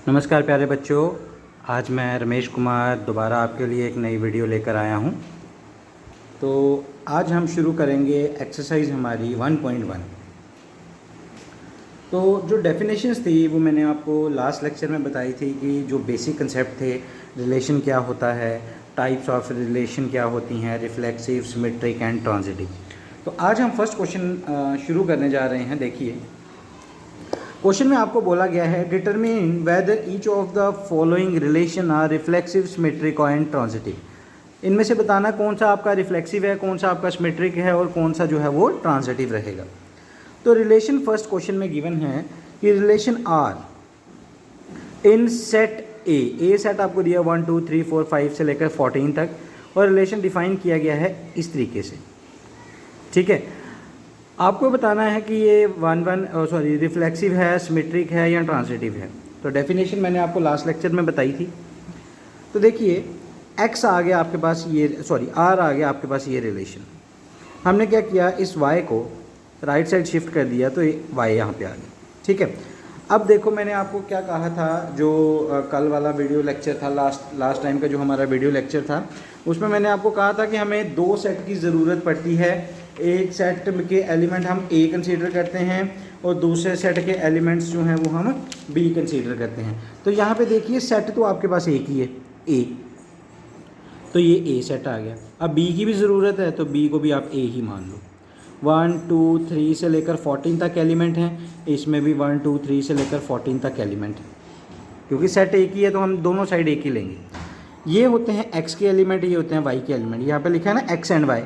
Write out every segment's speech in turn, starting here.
नमस्कार प्यारे बच्चों, आज मैं रमेश कुमार दोबारा आपके लिए एक नई वीडियो लेकर आया हूं। तो आज हम शुरू करेंगे एक्सरसाइज हमारी 1.1। तो जो डेफिनेशंस थी वो मैंने आपको लास्ट लेक्चर में बताई थी कि जो बेसिक कंसेप्ट थे, रिलेशन क्या होता है, टाइप्स ऑफ रिलेशन क्या होती हैं, रिफ्लेक्सिव, सिमेट्रिक एंड ट्रांजिटिव। तो आज हम फर्स्ट क्वेश्चन शुरू करने जा रहे हैं। देखिए, क्वेश्चन में आपको बोला गया है determine whether each of the following relation R reflexive, symmetric and transitive. इनमें से बताना कौन सा आपका रिफ्लेक्सिव है, कौन सा आपका सिमेट्रिक है और कौन सा जो है वो ट्रांजिटिव रहेगा। तो रिलेशन फर्स्ट क्वेश्चन में गिवन है कि relation R in set A set आपको दिया 1 2 3 4 5 से लेकर 14 तक, और रिलेशन डिफाइन किया गया है इस तरीके से। ठीक है, आपको बताना है कि ये रिफ्लेक्सिव है, सिमेट्रिक है या ट्रांजिटिव है। तो डेफिनेशन मैंने आपको लास्ट लेक्चर में बताई थी। तो देखिए, एक्स आ गया आपके पास, आर आ गया आपके पास ये रिलेशन। हमने क्या किया, इस वाई को राइट साइड शिफ्ट कर दिया तो ये वाई यहाँ पे आ गया। ठीक है, अब देखो मैंने आपको क्या कहा था, जो कल वाला वीडियो लेक्चर था, लास्ट टाइम का जो हमारा वीडियो लेक्चर था, उसमें मैंने आपको कहा था कि हमें दो सेट की ज़रूरत पड़ती है। एक सेट के एलिमेंट हम ए कंसीडर करते हैं और दूसरे सेट के एलिमेंट्स जो हैं वो हम बी कंसीडर करते हैं। तो यहाँ पे देखिए, सेट तो आपके पास एक ही है, ए, तो ये ए सेट आ गया। अब बी की भी ज़रूरत है तो बी को भी आप ए ही मान लो। 1 2 3 से लेकर 14 तक एलिमेंट हैं, इसमें भी 1 2 3 से लेकर 14 तक एलिमेंट है। क्योंकि सेट एक ही है तो हम दोनों साइड एक ही लेंगे। ये होते हैं एक्स के एलिमेंट, ये होते हैं वाई के एलिमेंट। यहाँ पे लिखा है ना एक्स एंड वाई,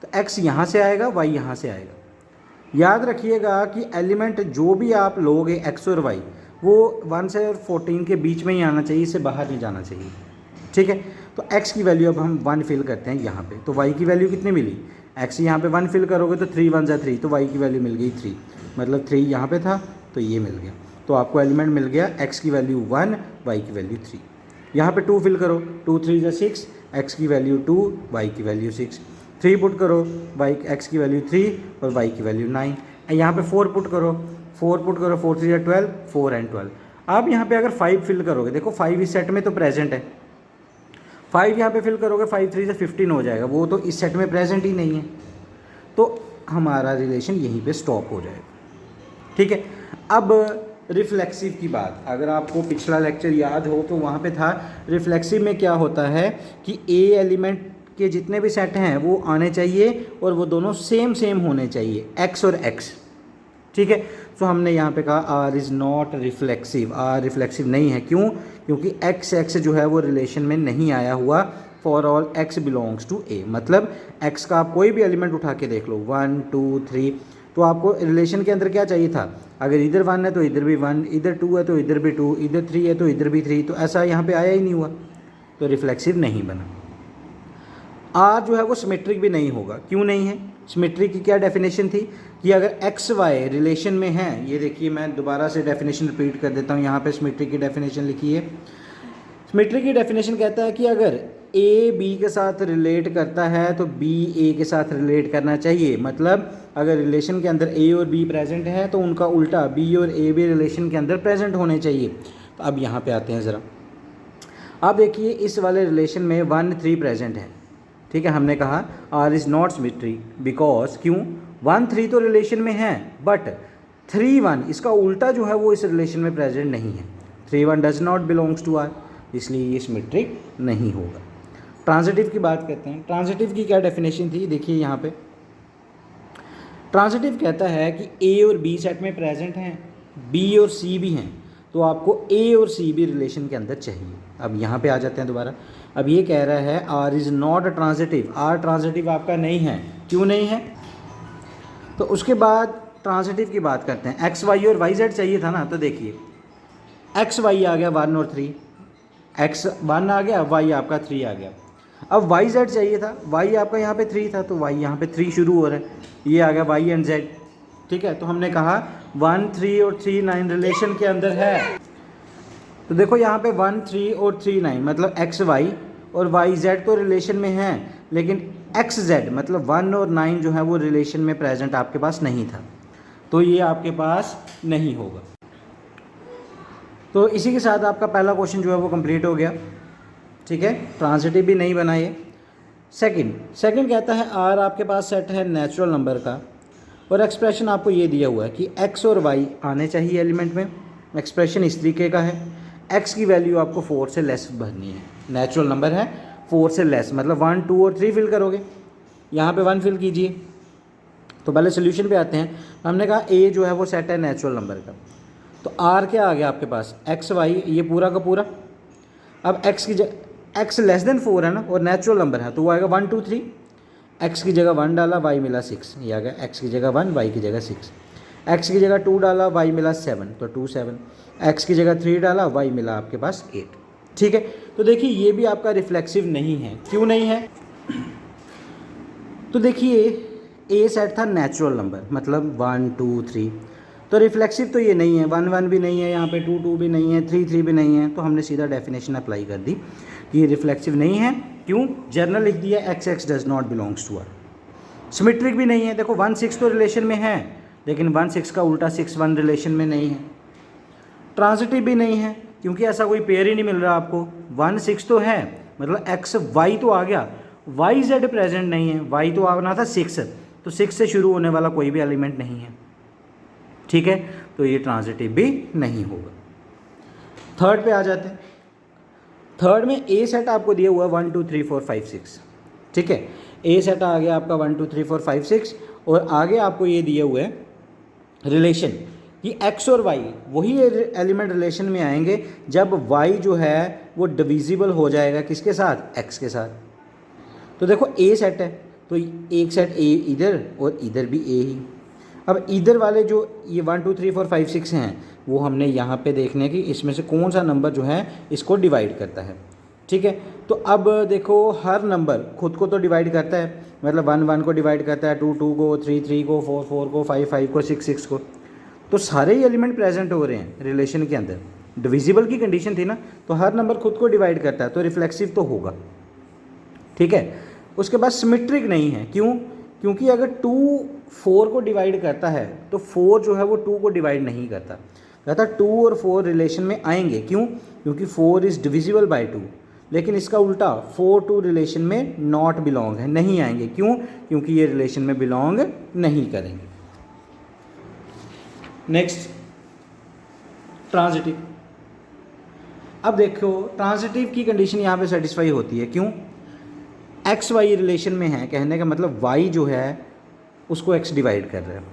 तो एक्स यहाँ से आएगा, वाई यहाँ से आएगा। याद रखिएगा कि एलिमेंट जो भी आप लोगे एक्स और वाई, वो 1 से 14 के बीच में ही आना चाहिए, इससे बाहर नहीं जाना चाहिए। ठीक है, तो एक्स की वैल्यू अब हम 1 फिल करते हैं यहाँ पे। तो वाई की वैल्यू कितनी मिली, एक्स यहाँ पे 1 फिल करोगे तो 3 1 3, तो वाई की वैल्यू मिल गई 3, मतलब 3 यहाँ पे था तो ये मिल गया। तो आपको एलिमेंट मिल गया, एक्स की वैल्यू 1, वाई की वैल्यू 3। यहाँ पे 2 फिल करो, 2 3 6, एक्स की वैल्यू 2, वाई की वैल्यू 6। 3 पुट करो, वाई एक्स की वैल्यू 3 और वाई की वैल्यू 9। यहाँ पे 4 पुट करो, 4 3 12, 4 एंड 12। आप यहाँ पे अगर 5 फिल करोगे, देखो 5 इस सेट में तो प्रेजेंट है, 5 यहाँ पे फिल करोगे, 5 3 से 15 हो जाएगा, वो तो इस सेट में प्रेजेंट ही नहीं है, तो हमारा रिलेशन यहीं पे स्टॉप हो जाएगा। ठीक है, अब रिफ्लेक्सिव की बात, अगर आपको पिछला लेक्चर याद हो तो वहाँ पे था रिफ्लेक्सिव में क्या होता है कि ए एलिमेंट के जितने भी सेट हैं वो आने चाहिए और वो दोनों सेम होने चाहिए, एक्स और एक्स। ठीक है, तो हमने यहाँ पे कहा R is not reflexive, R reflexive नहीं है। क्यों? क्योंकि एक्स एक्स जो है वो रिलेशन में नहीं आया हुआ। For all x belongs to A, मतलब एक्स का आप कोई भी एलिमेंट उठा के देख लो, 1 2 3, तो आपको रिलेशन के अंदर क्या चाहिए था, अगर इधर 1 है तो इधर भी 1, इधर 2 है तो इधर भी 2, इधर 3 है तो इधर भी 3, तो ऐसा यहाँ पे आया ही नहीं हुआ, तो रिफ्लेक्सिव नहीं बना। आर जो है वो सिमेट्रिक भी नहीं होगा। क्यों नहीं है? सिमेट्रिक की क्या डेफिनेशन थी कि अगर एक्स वाई रिलेशन में है, ये देखिए मैं दोबारा से डेफिनेशन रिपीट कर देता हूँ, यहाँ पे सिमेट्रिक की डेफिनेशन लिखी है। सिमेट्रिक की डेफिनेशन कहता है कि अगर ए बी के साथ रिलेट करता है तो बी ए के साथ रिलेट करना चाहिए। मतलब अगर रिलेशन के अंदर ए और बी प्रेजेंट है तो उनका उल्टा बी और ए भी रिलेशन के अंदर प्रेजेंट होने चाहिए। तो अब यहाँ पे आते हैं ज़रा, आप देखिए इस वाले रिलेशन में 1 3 प्रेजेंट है। ठीक है, हमने कहा R is not symmetric because, क्यों, 1 3 तो रिलेशन में है बट 3 1 इसका उल्टा जो है वो इस रिलेशन में प्रेजेंट नहीं है। 3 1 does not belongs to R, इसलिए ये सिमेट्रिक नहीं होगा। ट्रांजिटिव की बात करते हैं। ट्रांजिटिव की क्या डेफिनेशन थी, देखिए यहाँ पे ट्रांजिटिव कहता है कि ए और बी सेट में प्रेजेंट हैं, बी और सी भी हैं, तो आपको ए और सी भी रिलेशन के अंदर चाहिए। अब यहाँ पे आ जाते हैं दोबारा। अब ये कह रहा है R is not transitive, R transitive आपका नहीं है। क्यों नहीं है? तो उसके बाद ट्रांजिटिव की बात करते हैं। एक्स वाई और वाई जेड चाहिए था ना, तो देखिए एक्स वाई आ गया 1 और 3, एक्स 1 आ गया, वाई आपका 3 आ गया। अब वाई जेड चाहिए था, वाई आपका यहाँ पे 3 था तो वाई यहाँ पे 3 शुरू हो रहा है, ये आ गया वाई एंड जेड। ठीक है, तो हमने कहा 1 3 और 3 9 रिलेशन के अंदर है। तो देखो यहाँ पे 1 3 और 3 9 मतलब एक्स वाई और वाई जेड तो रिलेशन में है, लेकिन एक्स जेड मतलब 1 और 9 जो है वो रिलेशन में प्रेजेंट आपके पास नहीं था, तो ये आपके पास नहीं होगा। तो इसी के साथ आपका पहला क्वेश्चन जो है वो कंप्लीट हो गया। ठीक है, ट्रांजिटिव भी नहीं बना ये। सेकंड कहता है आर आपके पास सेट है नेचुरल नंबर का और एक्सप्रेशन आपको ये दिया हुआ है कि एक्स और वाई आने चाहिए एलिमेंट में। एक्सप्रेशन इस तरीके का है, एक्स की वैल्यू आपको 4 से लेस भरनी है। नेचुरल नंबर है, 4 से लेस मतलब 1, 2 और 3 फिल करोगे। यहाँ पे 1 फिल कीजिए। तो पहले सोल्यूशन पे आते हैं। हमने कहा ए जो है वो सेट है नेचुरल नंबर का, तो आर क्या आ गया आपके पास, एक्स वाई, ये पूरा का पूरा। अब एक्स की एक्स लेस देन 4 है ना और नेचुरल नंबर है, तो वो आएगा 1, 2, 3। एक्स की जगह 1 डाला, वाई मिला 6, ये आ गया एक्स की जगह 1, वाई की जगह 6। एक्स की जगह 2 डाला, वाई मिला 7, तो 2, 7। एक्स की जगह 3 डाला, वाई मिला आपके पास 8। ठीक है, तो देखिए ये भी आपका रिफ्लेक्सिव नहीं है। क्यों नहीं है? तो देखिए ए सेट था नेचुरल नंबर, मतलब 1, 2, 3, तो रिफ्लेक्सिव तो ये नहीं है। 1, 1 भी नहीं है, यहाँ पे 2, 2 भी नहीं है, 3, 3 भी नहीं है, तो हमने सीधा डेफिनेशन अप्लाई कर दी कि ये रिफ्लेक्सिव नहीं है। क्यों? जर्नल लिख दिया x x does not belongs to R. Symmetric भी नहीं है। देखो 1, 6 तो रिलेशन में है, लेकिन 1, 6 का उल्टा 6, 1 रिलेशन में नहीं है। ट्रांजिटिव भी नहीं है, क्योंकि ऐसा कोई पेयर ही नहीं मिल रहा आपको। 1, 6 तो है, मतलब एक्स वाई तो आ गया, वाई जेड प्रेजेंट नहीं है। वाई तो आना था 6, तो 6 से शुरू होने वाला कोई भी एलिमेंट नहीं है। ठीक है, तो ये ट्रांजिटिव भी नहीं होगा। थर्ड पे आ जाते हैं। थर्ड में ए सेट आपको दिया हुआ है 1, 2, 3, 4, 5, 6। ठीक है, ए सेट आ गया आपका 1, 2, 3, 4, 5, 6 और आगे आपको ये दिए हुए है रिलेशन कि एक्स और वाई वही एलिमेंट रिलेशन में आएंगे जब वाई जो है वो डिविजिबल हो जाएगा किसके साथ, एक्स के साथ। तो देखो ए सेट है, तो एक सेट ए इधर और इधर भी ए ही। अब इधर वाले जो ये 1, 2, 3, 4, 5, 6 हैं, वो हमने यहाँ पे देखने की इसमें से कौन सा नंबर जो है इसको डिवाइड करता है। ठीक है, तो अब देखो हर नंबर खुद को तो डिवाइड करता है, मतलब 1, 1 को डिवाइड करता है, 2, 2 को, 3, 3 को, 4, 4 को, 5, 5 को, 6, 6 को। तो सारे ही एलिमेंट प्रेजेंट हो रहे हैं रिलेशन के अंदर। डिविजिबल की कंडीशन थी ना, तो हर नंबर खुद को डिवाइड करता है, तो रिफ्लेक्सिव तो होगा। ठीक है, उसके बाद सिमेट्रिक नहीं है। क्यों? क्योंकि अगर 2 4 को डिवाइड करता है तो 4 जो है वो 2 को डिवाइड नहीं करता। कहता 2 और 4 रिलेशन में आएंगे। क्यों? क्योंकि 4 इज़ डिविजिबल बाय 2। लेकिन इसका उल्टा 4 2 रिलेशन में नॉट बिलोंग है, नहीं आएंगे। क्यों? क्योंकि ये रिलेशन में बिलोंग नहीं करेंगे। Next transitive. अब देखो ट्रांजिटिव की कंडीशन यहाँ पे सेटिस्फाई होती है। क्यों? एक्स वाई रिलेशन में है, कहने का मतलब वाई जो है उसको एक्स डिवाइड कर रहा है,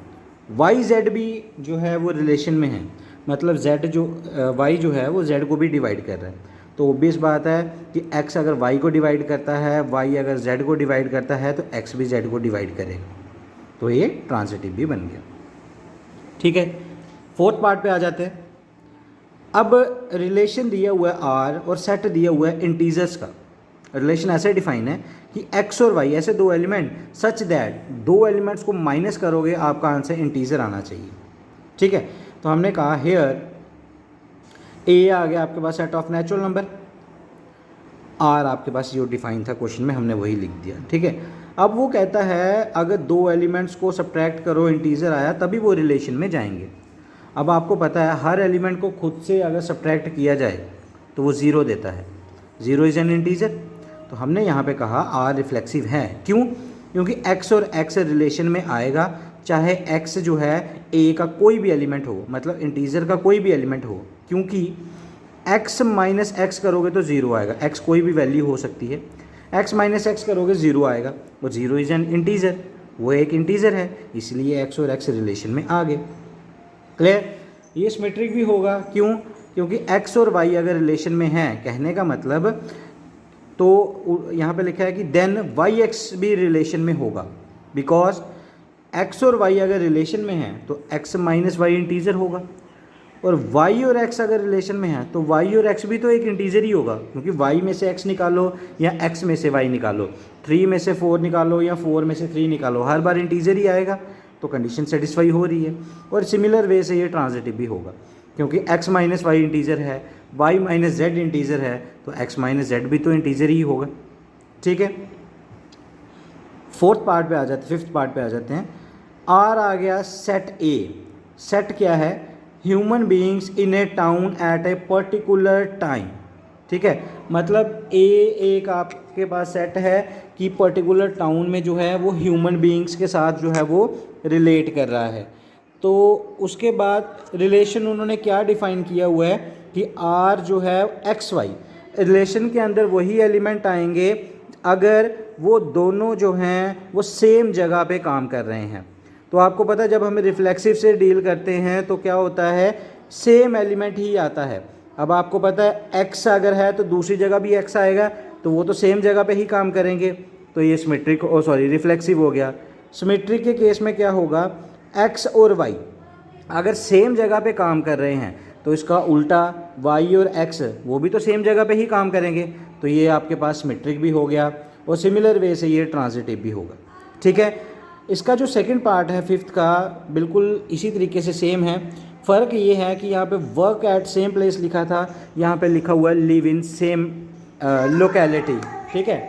वाई जेड भी जो है वो रिलेशन में है, मतलब जेड जो वाई जो है वो जेड को भी डिवाइड कर रहा है। तो ऑब्वियस बात है कि एक्स अगर वाई को डिवाइड करता है, वाई अगर जेड को डिवाइड करता है, तो एक्स भी जेड को डिवाइड करेगा, तो ये ट्रांजिटिव भी बन गया। ठीक है, फोर्थ पार्ट पे आ जाते हैं। अब रिलेशन दिया हुआ है आर और सेट दिया हुआ है इंटीजर्स का। रिलेशन ऐसे डिफाइन है कि एक्स और वाई ऐसे दो एलिमेंट सच दैट दो एलिमेंट्स को माइनस करोगे आपका आंसर इंटीजर आना चाहिए। ठीक है, तो हमने कहा हेयर ए आ गया आपके पास set of natural number, R आपके पास जो डिफाइन था क्वेश्चन में हमने वही लिख दिया। ठीक है, अब वो कहता है अगर दो एलिमेंट्स को सब्ट्रैक्ट करो इंटीजर आया तभी वो रिलेशन में जाएंगे। अब आपको पता है हर एलिमेंट को खुद से अगर सब्ट्रैक्ट किया जाए तो वो ज़ीरो देता है, ज़ीरो इज़ एन इंटीजर। तो हमने यहाँ पे कहा आर रिफ्लेक्सिव है। क्यों? क्योंकि एक्स और एक्स रिलेशन में आएगा, चाहे एक्स जो है ए का कोई भी एलिमेंट हो, मतलब इंटीजर का कोई भी एलिमेंट हो, क्योंकि एक्स माइनस एक्स करोगे तो ज़ीरो आएगा। एक्स कोई भी वैल्यू हो सकती है, एक्स माइनस एक्स करोगे ज़ीरो आएगा, और ज़ीरो इज़ एन इंटीजर, वो एक इंटीजर है, इसलिए एक्स और एक्स रिलेशन में आ गए। क्लियर? ये सिमेट्रिक भी होगा। क्यों? क्योंकि एक्स और वाई अगर रिलेशन में है, कहने का मतलब तो यहाँ पे लिखा है कि देन वाई एक्स भी रिलेशन में होगा, बिकॉज एक्स और वाई अगर रिलेशन में है तो एक्स माइनस वाई इंटीजर होगा, और वाई और एक्स अगर रिलेशन में है तो वाई और एक्स भी तो एक इंटीजर ही होगा, क्योंकि वाई में से एक्स निकालो या एक्स में से वाई निकालो, 3 में से 4 निकालो या 4 में से 3 निकालो, हर बार इंटीजर ही आएगा, तो कंडीशन सेटिस्फाई हो रही है। और सिमिलर वे से ये ट्रांजिटिव भी होगा, क्योंकि एक्स माइनस वाई इंटीजर है, वाई माइनस जेड इंटीजर है, तो एक्स माइनस जेड भी तो इंटीजर ही होगा। ठीक है, फोर्थ पार्ट पे आ जाते, फिफ्थ पार्ट पे आ जाते हैं। आर आ गया सेट ए। सेट क्या है? Human beings in A town eight a particular time. ठीक है, मतलब एक आपके पास सेट है कि पर्टिकुलर टाउन में जो है वो ह्यूमन बीइंग्स के साथ जो है वो रिलेट कर रहा है। तो उसके बाद रिलेशन उन्होंने क्या डिफ़ाइन किया हुआ है कि आर जो है एक्स वाई, रिलेशन के अंदर वही एलिमेंट आएंगे अगर वो दोनों जो हैं वो सेम जगह पे काम कर रहे हैं। तो आपको पता है जब हम रिफ्लेक्सिव से डील करते हैं तो क्या होता है, सेम एलिमेंट ही आता है। अब आपको पता है एक्स अगर है तो दूसरी जगह भी एक्स आएगा, तो वो तो सेम जगह पे ही काम करेंगे। तो ये सिमेट्रिक रिफ्लेक्सिव हो गया। सिमेट्रिक के केस में क्या होगा, एक्स और वाई अगर सेम जगह पे काम कर रहे हैं तो इसका उल्टा वाई और एक्स वो भी तो सेम जगह पे ही काम करेंगे। तो ये आपके पास सिमेट्रिक भी हो गया और सिमिलर वे से ये ट्रांजिटिव भी होगा। ठीक है, इसका जो सेकंड पार्ट है फिफ्थ का बिल्कुल इसी तरीके से सेम है। फ़र्क ये है कि यहाँ पे वर्क एट सेम प्लेस लिखा था, यहाँ पे लिखा हुआ है लिव इन सेम लोकेलिटी। ठीक है,